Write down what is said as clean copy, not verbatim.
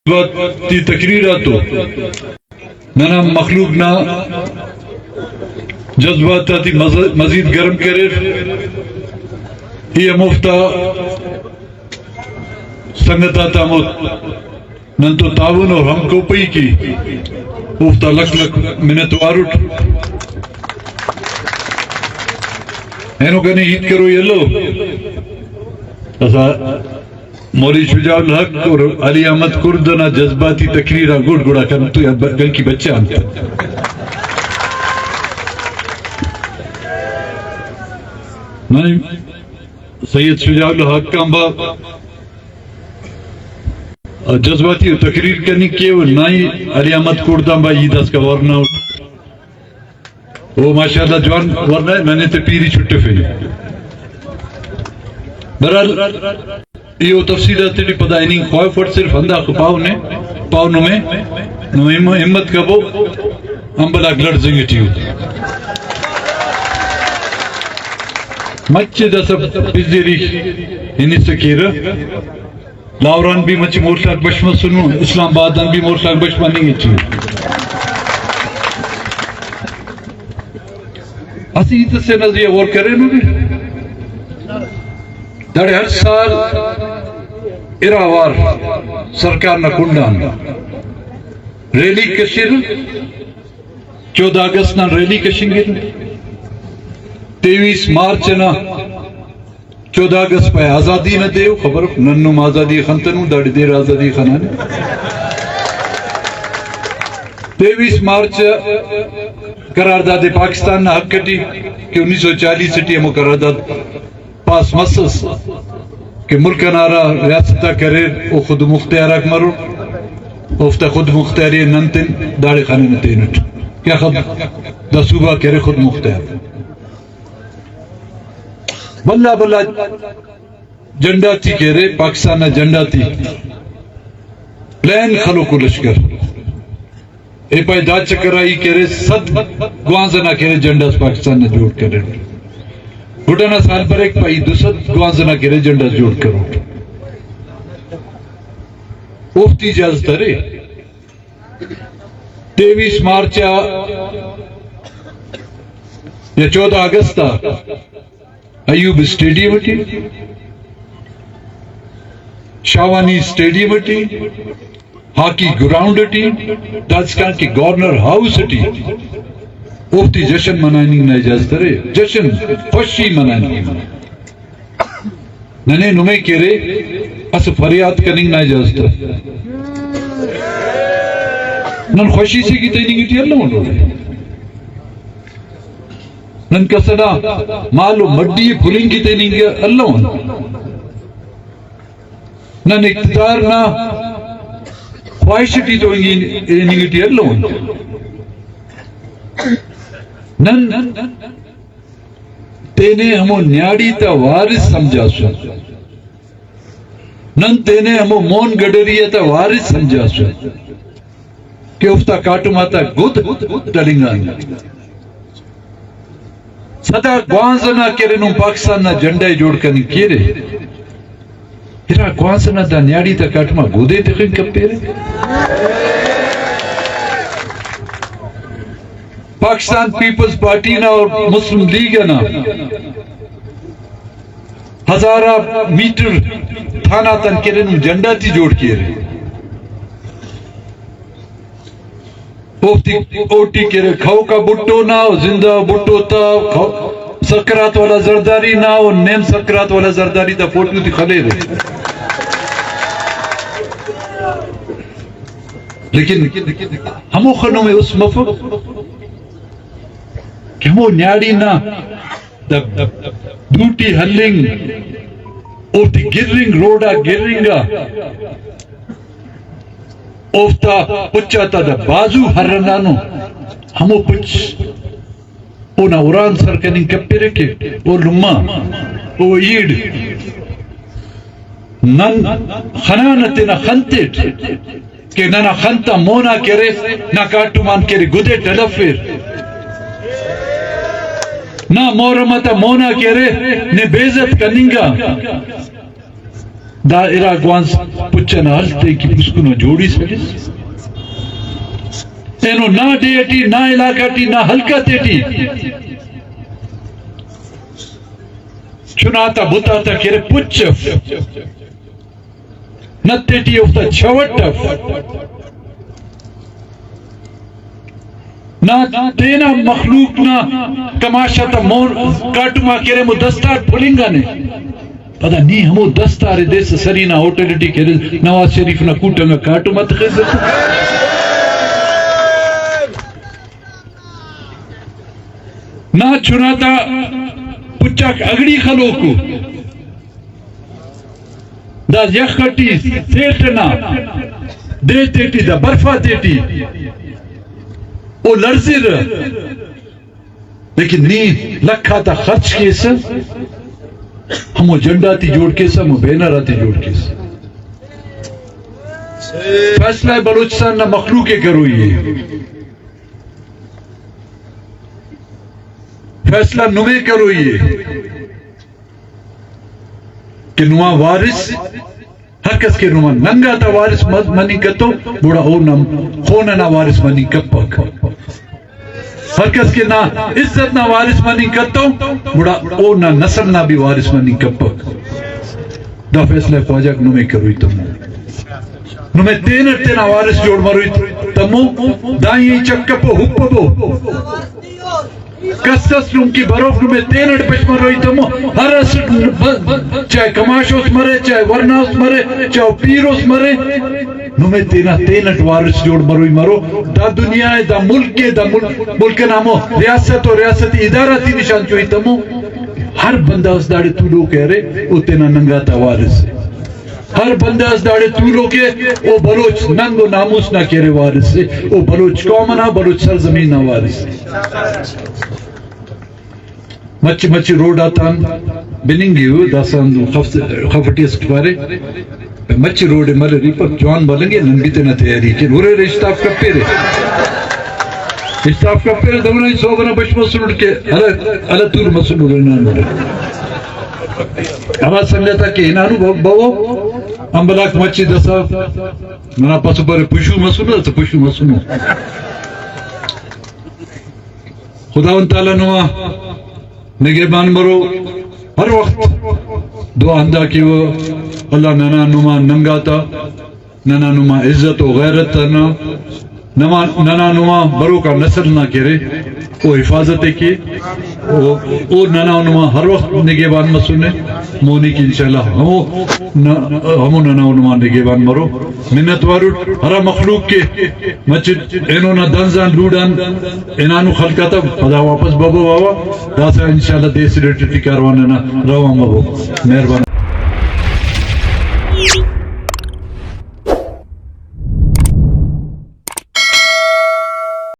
جذباتی تقریراتو ننا مخلوقنا جذباتی مزید گرم کرے یہ مفتا سنگتا موت ننتو تعاون اور ہم کو پئی کی مفتا لکھ لکھ منت واروٹ اینو کہنے ہیت کرو یہ لو مولی شجاع الحق اور علی احمد کردنا جذباتی تقریرہ گوڑ گوڑا کرن تو یا گل کی بچے آنتا سید شجاع الحق کا باپ جذباتی تقریر کرنی کیے وہ نائی علی احمد کردن با یہ دس کا ورنہ وہ ماشاءاللہ جوان ورنہ ہے میں نے تے پیری چھٹے پھیلی برحال یہ تفصیلات تیری پتہ نہیں خواہ فٹ صرف اندہ پاؤ نمیں ہمت کا وہ امبلا گلڑ زنگٹی ہوتی مچے دا سب پیزیری انہی سکیر لاوران بھی مچے مورشاک بشمہ سنو اسلام آبادان بھی مورشاک بشمہ نہیں گئی اسی ہی تسے نظریہ غور کرے نو بھی داڑے ہر سال اراوار سرکار نہ کنڈان ریلی کشیر 14 اگست نہ ریلی کشنگر 23 مارچ نہ 14 اگست پہ آزادی نہ دیو خبر ننم آزادی خنتنو داڑی دیر آزادی خنانے 23 مارچ قرارداد پاکستان نہ حق کٹی کہ 1940 سٹی ہمو قرارداد پاس مسس کہ ملک نارا ریاستہ کرے او خود مختیارک مرو افتا خود مختیاری ننتن داڑی خانے نتینٹ کیا خود دا صوبہ کرے خود مختیار بلا بلا جنڈا تھی کرے پاکستان نہ جنڈا تھی پلین خلو کو لشکر اے پای دا چکر آئی کرے صد گوانزنہ کرے جنڈا پاکستان نہ جوڑ کرے گھٹنا سال پر ایک پائی دوسرا گوانزنہ کرے جنڈا جوڑ کرو افتی اجازت رے 23 مارچ یا 14 اگست ایوب اسٹیڈیم اٹھی شاوانی اسٹیڈیم اٹھی ہاکی گراؤنڈ اٹھی تاجکان کی گورنر ہاؤس اٹھی افتی جشن منانی نہ اجازت رے جشن خوشی منانی ننے نمے کرے اس فریاد کرنی نہ اجازت نن خوشی سے کی تینی گیتی اللہ انہوں نن کسنا مالو مڈی پھلیں کی تینی گیا اللہ انہوں نن اقتدار نہ خواہشتی تو انہی گیتی اللہ انہوں نن تینے ہمو نیاڑی تا وارث سمجھا سو نن تینے ہمو مون گڑریہ تا وارث سمجھا سو کہ افتا کاٹو ماتا گد ڈلنگا صدا گوانزنا کرے نو پاکستان نا جنڈائی جوڑ کرنی کیرے ہرا گوانزنا دا نیاڑی تا کاٹو ما گودے تخین کب پیرے پاکستان پیپلز پارٹی نا اور مسلم لیگ نا ہزارہ میٹر تھانہ تن کے لئے جنڈا تھی جوڑ کیے رہے اوٹی کے لئے کھاؤ کا بٹو نا زندہ بٹو تا سکرات والا زرداری نا اور نیم سکرات والا زرداری تا فوٹو تھی خلے رہے لیکن ہمو خنوں میں اس مفق کہ ہمو نیاڑی نا دوٹی ہلنگ اوٹی گرنگ روڈا گرنگا اوفتا پچا تا دا بازو ہرنانو ہمو پچ اونا اوران سرکننگ کپی رکھے او لما او ایڈ نن خنانتی نا خنتیٹ کہ ننا خنتا مونا کرے نا کارٹو مان کرے گدے ڈلفیر نہ مورمتا مونا کرے نے بیزت کننگا دائرہ گوانس پچھنا ہلتے کی پسکنو جوڑی سکس اینو نہ ڈیٹی نہ علاقہ ٹی نہ ہلکا تیٹی چناتا بتاتا کرے پچھف نہ تیٹی افتا چھوٹف نہ دینا مخلوق نہ تماشا تا مون کاٹما کرے مو دستار پھولنگا نے پتا نہیں ہمو دستار دیس سرینا ہوٹلٹی کرے نواز شریف نہ کوٹنگا کاٹما تخیزت نہ چناتا پچاک اگڑی خلو کو دا یخٹی سیٹنا دے تیٹی دا برفا تیٹی او لرزی رہا لیکن نہیں لکھا تا خرچ کیسا ہمو جنڈا تی جوڑ کیسا ہمو بینارا تی جوڑ کیسا فیصلہ بلوچستان نہ مخلوق کروئی ہے فیصلہ نمے کروئی ہے کہ نما وارث ہر کس کے نما ننگا تا وارث منی کتو بڑا او نم خوننا وارث منی کپک ہر کس کے نہ عزت نہ وارث منی کتو بڑا او نہ نسل نہ بھی وارث منی کپک دا فیصلہ خواجہ نمے کروئی تمو نمے تینر تینا وارث جوڑ مروئی تمو دائیں چکپو حپبو کسس نم کی بروف نمے تینڑ پش مروئی تمو ہر اسٹ چاہے کماشوس مرے چاہے ورناس مرے چاہے پیروس مرے نمے تینٹ وارث جوڑ مروئی مرو دا دنیا ہے دا ملک ہے دا ملک نامو ریاست و ریاستی ادارہ تی نشان چوئی تمو ہر بندہ اس داڑے تو لو کہہ رہے او تینا ننگا تا وارث ہے ہر بندہ اس داڑے تو لو کہ او بلوچ ننگ و ناموس نہ کہہ رہے وارث ہے او بلوچ قومنا بلوچ سرزمین نہ وارث ہے مچی مچی روڈ آتان بننگیو داسان خفٹی اس کفارے مچی روڈ ملے ریپا جوان بلنگے ننگیتے نہ تیاری کہ نورے رے اشتاف کپے رے اشتاف کپے رے دونا ہی سوگنا بش مسلوڑ کے علا تور مسلوڑ انانو رے آواز سنگتا کہ انانو باو امبلاک مچی دسا منا پاسو پر پشو مسلو دسا پشو مسلو خداون تعالیٰ نوا نگہبان مرو ہر وقت دعا اندہ کی وہ اللہ ننا نما ننگاتا ننا نما عزت و غیرت ترنا ننا نما برو کا نسل نہ کرے وہ حفاظت کی وہ ننا نما ہر وقت نگہبان مسونے مونی کی انشاءاللہ ہمو ننا نما نگہبان مرو منت واروٹ ہرا مخلوق کے مچد انہوں نے دنزان لوڈان انانو خلقاتا خدا واپس بابو بابا داسا انشاءاللہ دیس ریٹی کارواننا روان بابو مہربان